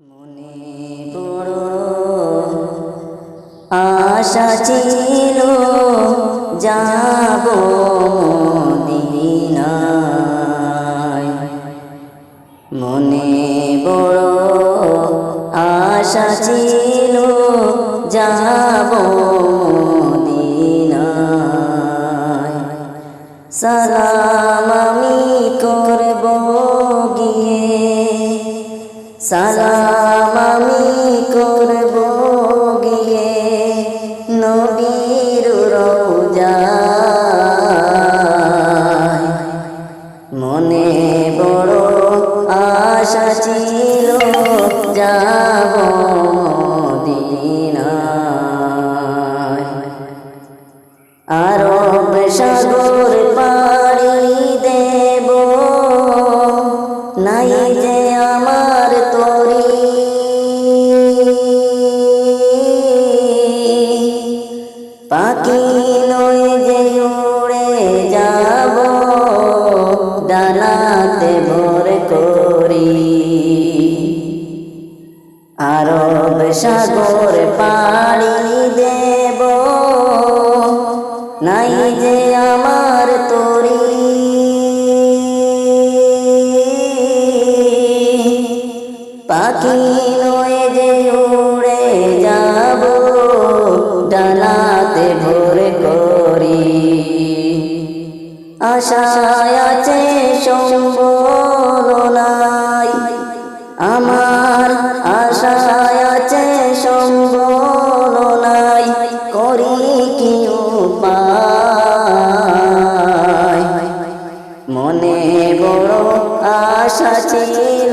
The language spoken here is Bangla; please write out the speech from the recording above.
মনে বড় আশা ছিল যাব মদিনায়। মনে বড় আশা ছিল যাব মদিনায়। সালাম আমি করব গিয়ে, সালাম আমি করব গিয়ে নবীর রওজায়। মনে বড় আশা ছিল যাব মদিনায়। আরব সাগর পাড়ি দেব, নাই যে আমার তরি। পাখি নয় যে উড়ে যাব, ডানাতে ভর করি। আরব সাগর পাড়ি দেব, নাই যে আমার তরি। পাখি নয় যে উড়ে যাব, ডানাতে ভোর করি। আশায় আছে সম্বল নাই আমার, আশায় আছে সম্বল নাই, করি কি উপায়। মনে বড় আশা ছিল